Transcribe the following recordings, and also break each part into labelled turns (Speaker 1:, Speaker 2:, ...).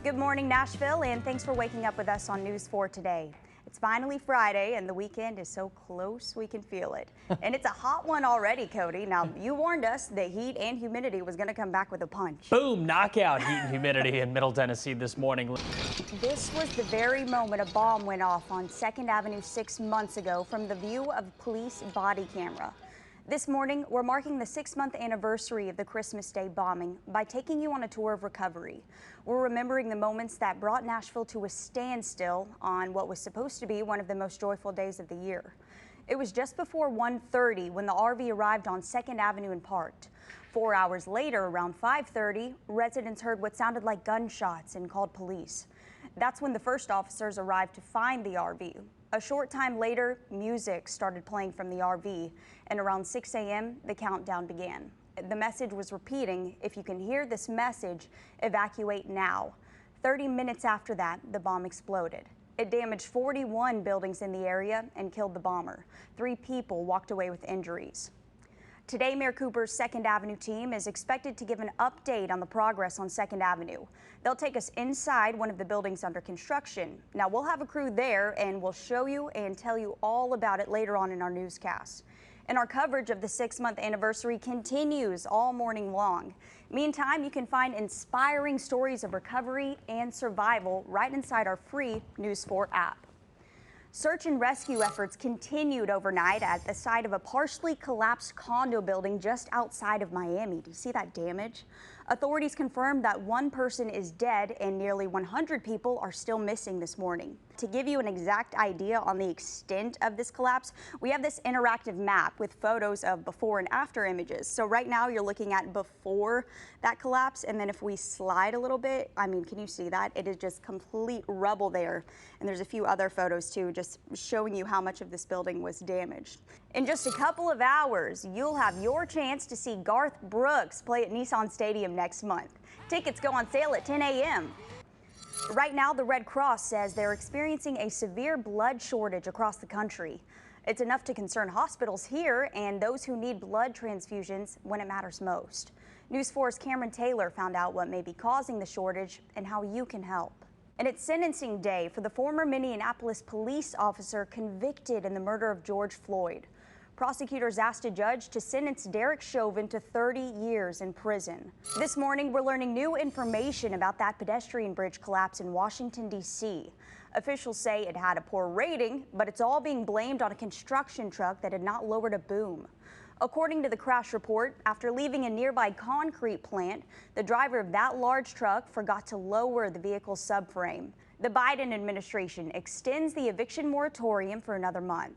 Speaker 1: Good morning, Nashville, and thanks for waking up with us on News 4 today. It's finally Friday, and the weekend is so close we can feel it. And it's a hot one already, Cody. Now, you warned us that heat and humidity was going to come back with a punch.
Speaker 2: Boom, knockout heat and humidity in Middle Tennessee this morning.
Speaker 1: This was the very moment a bomb went off on 2nd Avenue 6 months ago from the view of a police body camera. This morning, we're marking the 6-month anniversary of the Christmas Day bombing by taking you on a tour of recovery. We're remembering the moments that brought Nashville to a standstill on what was supposed to be one of the most joyful days of the year. It was just before 1:30 when the RV arrived on 2nd Avenue and parked. 4 hours later, around 5:30, residents heard what sounded like gunshots and called police. That's when the first officers arrived to find the RV. A short time later, music started playing from the RV, and around 6 a.m., the countdown began. The message was repeating, "If you can hear this message, evacuate now." 30 minutes after that, the bomb exploded. It damaged 41 buildings in the area and killed the bomber. 3 people walked away with injuries. Today, Mayor Cooper's 2nd Avenue team is expected to give an update on the progress on 2nd Avenue. They'll take us inside one of the buildings under construction. Now, we'll have a crew there, and we'll show you and tell you all about it later on in our newscast. And our coverage of the 6-month anniversary continues all morning long. Meantime, you can find inspiring stories of recovery and survival right inside our free News 4 app. Search and rescue efforts continued overnight at the site of a partially collapsed condo building just outside of Miami. Do you see that damage? Authorities confirmed that 1 person is dead and nearly 100 people are still missing this morning. To give you an exact idea on the extent of this collapse, we have this interactive map with photos of before and after images. So right now you're looking at before that collapse, and then if we slide a little bit, I mean, can you see that? It is just complete rubble there. And there's a few other photos too, just showing you how much of this building was damaged. In just a couple of hours, you'll have your chance to see Garth Brooks play at Nissan Stadium next month. Tickets go on sale at 10 a.m. Right now, the Red Cross says they're experiencing a severe blood shortage across the country. It's enough to concern hospitals here and those who need blood transfusions when it matters most. News 4's Cameron Taylor found out what may be causing the shortage and how you can help. And it's sentencing day for the former Minneapolis police officer convicted in the murder of George Floyd. Prosecutors asked a judge to sentence Derek Chauvin to 30 years in prison. This morning, we're learning new information about that pedestrian bridge collapse in Washington, D.C. Officials say it had a poor rating, but it's all being blamed on a construction truck that had not lowered a boom. According to the crash report, after leaving a nearby concrete plant, the driver of that large truck forgot to lower the vehicle's subframe. The Biden administration extends the eviction moratorium for another month.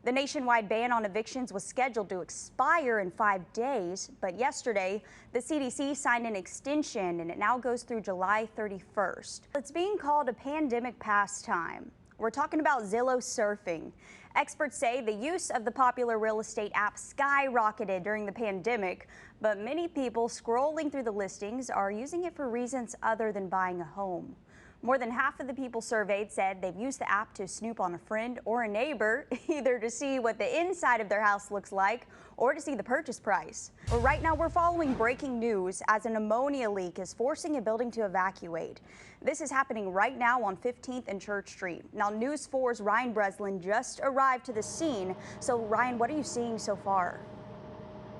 Speaker 1: The nationwide ban on evictions was scheduled to expire in 5 days, but yesterday, the CDC signed an extension and it now goes through July 31st. It's being called a pandemic pastime. We're talking about ZILLOW surfing. Experts say the use of the popular real estate app skyrocketed during the pandemic, but many people scrolling through the listings are using it for reasons other than buying a home. More than half of the people surveyed said they've used the app to snoop on a friend or a neighbor, either to see what the inside of their house looks like or to see the purchase price. Well, right now we're following breaking news as an ammonia leak is forcing a building to evacuate. This is happening right now on 15th and Church Street. Now, News 4's Ryan Breslin just arrived to the scene. So, Ryan, what are you seeing so far?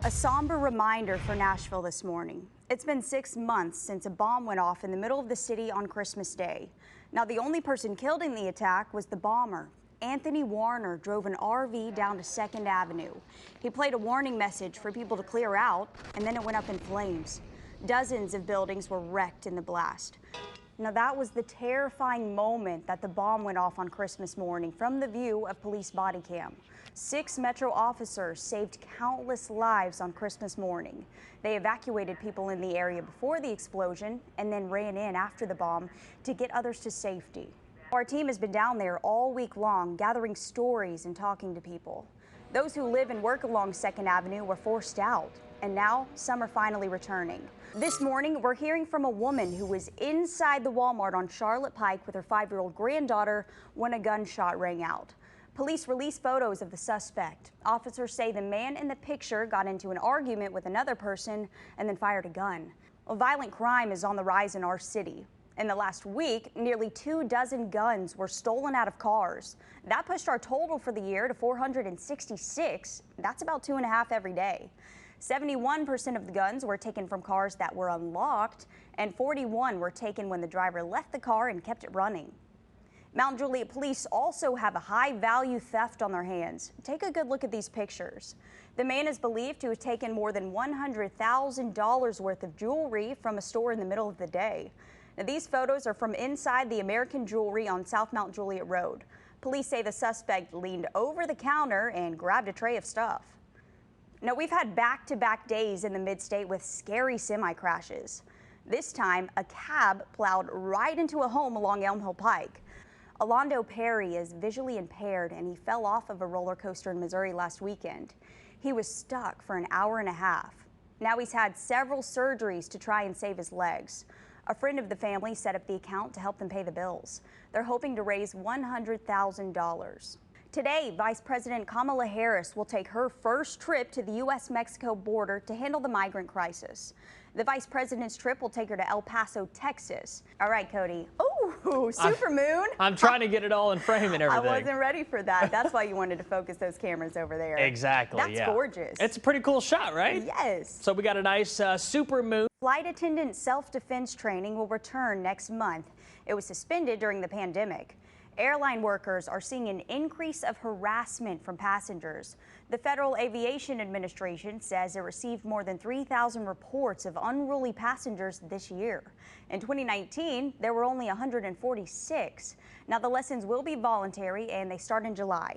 Speaker 1: A somber reminder for Nashville this morning. It's been 6 months since a bomb went off in the middle of the city on Christmas Day. Now, the only person killed in the attack was the bomber. Anthony Warner drove an RV down to 2nd Avenue. He played a warning message for people to clear out, and then it went up in flames. Dozens of buildings were wrecked in the blast. Now, that was the terrifying moment that the bomb went off on Christmas morning from the view of police body cam. 6 Metro officers saved countless lives on Christmas morning. They evacuated people in the area before the explosion and then ran in after the bomb to get others to safety. Our team has been down there all week long, gathering stories and talking to people. Those who live and work along 2nd Avenue were forced out, and now some are finally returning. This morning, we're hearing from a woman who was inside the Walmart on Charlotte Pike with her 5-year-old granddaughter when a gunshot rang out. Police released photos of the suspect. Officers say the man in the picture got into an argument with another person and then fired a gun. Well, violent crime is on the rise in our city. In the last week, nearly 24 guns were stolen out of cars. That pushed our total for the year to 466. That's about 2.5 every day. 71% of the guns were taken from cars that were unlocked, and 41 were taken when the driver left the car and kept it running. Mount Juliet police also have a high-value theft on their hands. Take a good look at these pictures. The man is believed to have taken more than $100,000 worth of jewelry from a store in the middle of the day. Now, these photos are from inside the American Jewelry on South Mount Juliet Road. Police say the suspect leaned over the counter and grabbed a tray of stuff. Now, we've had back-to-back days in the mid-state with scary semi-crashes. This time, a cab plowed right into a home along Elm Hill Pike. Alondo Perry is visually impaired, and he fell off of a roller coaster in Missouri last weekend. He was stuck for an hour and a half. Now he's had several surgeries to try and save his legs. A friend of the family set up the account to help them pay the bills. They're hoping to raise $100,000. Today, Vice President Kamala Harris will take her first trip to the U.S.-Mexico border to handle the migrant crisis. The vice president's trip will take her to El Paso, Texas. All right, Cody. Oh, super moon.
Speaker 2: I'm trying to get it all in frame and everything.
Speaker 1: I wasn't ready for that. That's why you wanted to focus those cameras over there.
Speaker 2: Exactly.
Speaker 1: That's gorgeous.
Speaker 2: It's a pretty cool shot, right?
Speaker 1: Yes.
Speaker 2: So we got a nice super moon.
Speaker 1: Flight attendant self-defense training will return next month. It was suspended during the pandemic. Airline workers are seeing an increase of harassment from passengers. The Federal Aviation Administration says it received more than 3,000 reports of unruly passengers this year. In 2019, there were only 146. Now, the lessons will be voluntary and they start in July.